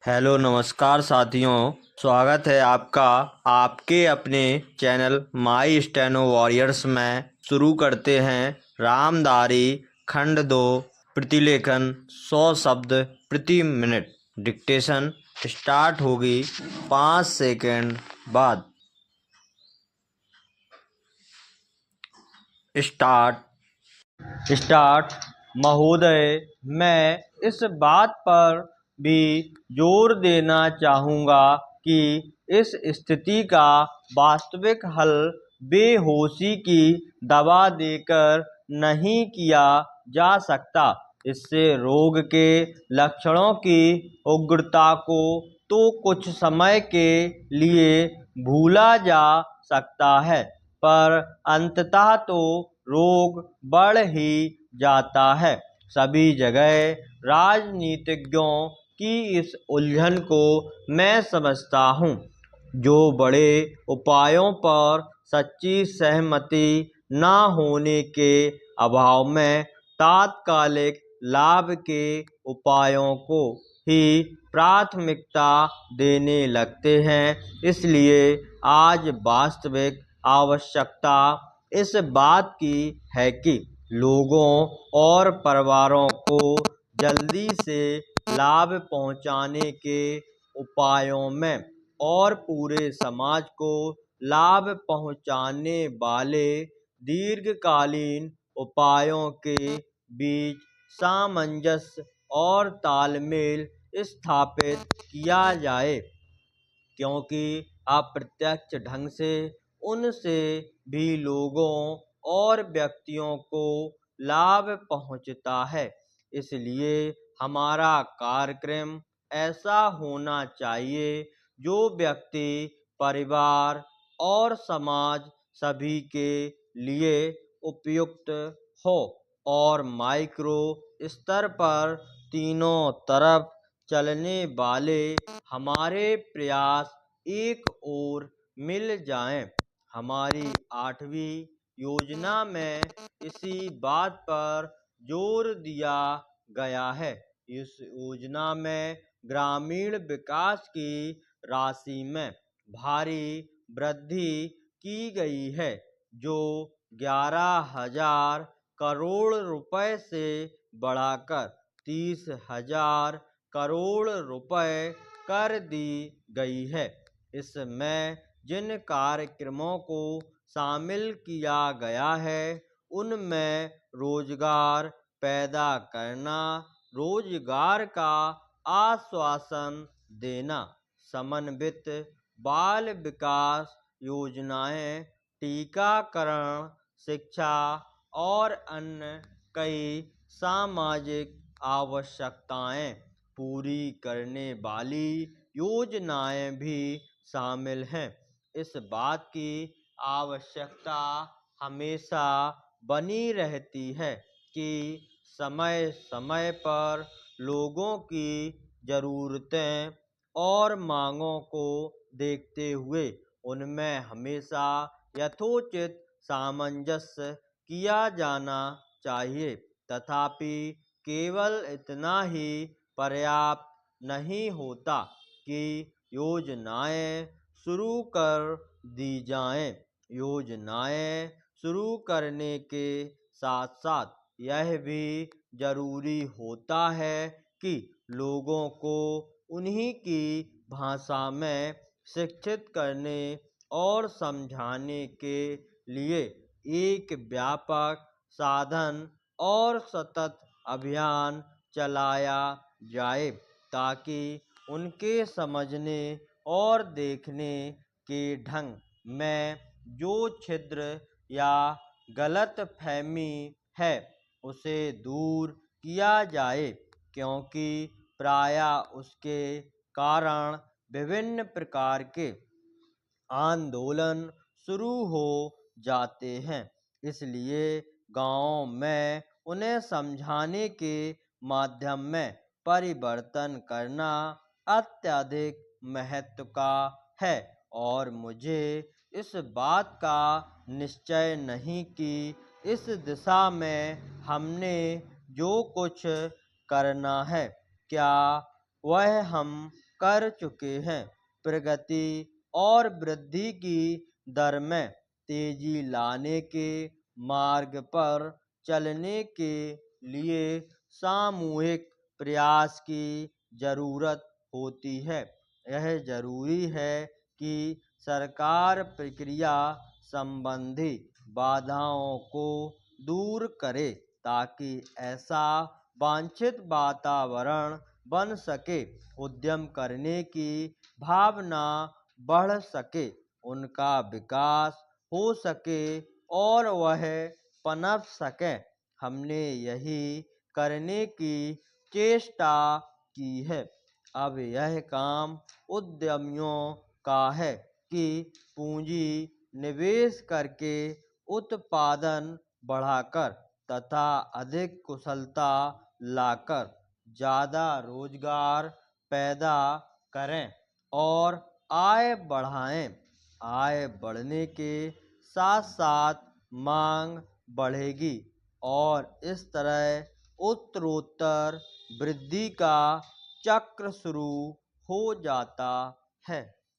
Hello नमस्कार साथियों। स्वागत है आपका आपके अपने चैनल माई स्टेनो वॉरियर्स में। शुरू करते हैं रामधारी खंड 2 प्रतिलेखन 100 शब्द प्रति मिनट। डिक्टेशन स्टार्ट होगी 5 सेकंड बाद। स्टार्ट। महोदय, मैं इस बात पर भी जोर देना चाहूँगा कि इस स्थिति का वास्तविक हल बेहोशी की दवा देकर नहीं किया जा सकता। इससे रोग के लक्षणों की उग्रता को तो कुछ समय के लिए भूला जा सकता है, पर अंततः तो रोग बढ़ ही जाता है। सभी जगह राजनीतिज्ञों की इस उलझन को मैं समझता हूँ, जो बड़े उपायों पर सच्ची सहमति न होने के अभाव में तात्कालिक लाभ के उपायों को ही प्राथमिकता देने लगते हैं। इसलिए आज वास्तविक आवश्यकता इस बात की है कि लोगों और परिवारों को जल्दी से लाभ पहुंचाने के उपायों में और पूरे समाज को लाभ पहुंचाने वाले दीर्घकालीन उपायों के बीच सामंजस्य और तालमेल स्थापित किया जाए, क्योंकि अप्रत्यक्ष ढंग से उनसे भी लोगों और व्यक्तियों को लाभ पहुंचता है। इसलिए हमारा कार्यक्रम ऐसा होना चाहिए जो व्यक्ति, परिवार और समाज सभी के लिए उपयुक्त हो और माइक्रो स्तर पर तीनों तरफ चलने वाले हमारे प्रयास एक ओर मिल जाएं। हमारी 8वीं योजना में इसी बात पर जोर दिया गया है। इस योजना में ग्रामीण विकास की राशि में भारी वृद्धि की गई है, जो 11,000 करोड़ रुपए से बढ़ाकर 30,000 करोड़ रुपए कर दी गई है। इसमें जिन कार्यक्रमों को शामिल किया गया है उनमें रोजगार पैदा करना, रोजगार का आश्वासन देना, समन्वित बाल विकास योजनाएं, टीकाकरण, शिक्षा और अन्य कई सामाजिक आवश्यकताएं पूरी करने वाली योजनाएं भी शामिल हैं। इस बात की आवश्यकता हमेशा बनी रहती है कि समय समय पर लोगों की ज़रूरतें और मांगों को देखते हुए उनमें हमेशा यथोचित सामंजस्य किया जाना चाहिए। तथापि केवल इतना ही पर्याप्त नहीं होता कि योजनाएं शुरू कर दी जाएं। योजनाएं शुरू करने के साथ साथ यह भी जरूरी होता है कि लोगों को उन्हीं की भाषा में शिक्षित करने और समझाने के लिए एक व्यापक साधन और सतत अभियान चलाया जाए, ताकि उनके समझने और देखने के ढंग में जो छिद्र या गलतफहमी है उसे दूर किया जाए, क्योंकि प्रायः उसके कारण विभिन्न प्रकार के आंदोलन शुरू हो जाते हैं। इसलिए गाँवों में उन्हें समझाने के माध्यम में परिवर्तन करना अत्यधिक महत्व का है और मुझे इस बात का निश्चय नहीं कि इस दिशा में हमने जो कुछ करना है, क्या वह हम कर चुके हैं। प्रगति और वृद्धि की दर में तेजी लाने के मार्ग पर चलने के लिए सामूहिक प्रयास की जरूरत होती है। यह जरूरी है कि सरकार प्रक्रिया संबंधी बाधाओं को दूर करे ताकि ऐसा वांछित वातावरण बन सके, उद्यम करने की भावना बढ़ सके, उनका विकास हो सके और वह पनप सके। हमने यही करने की चेष्टा की है। अब यह काम उद्यमियों का है कि पूंजी निवेश करके उत्पादन बढ़ाकर तथा अधिक कुशलता लाकर ज़्यादा रोजगार पैदा करें और आय बढ़ाएं। आय बढ़ने के साथ साथ मांग बढ़ेगी और इस तरह उत्तरोत्तर वृद्धि का चक्र शुरू हो जाता है।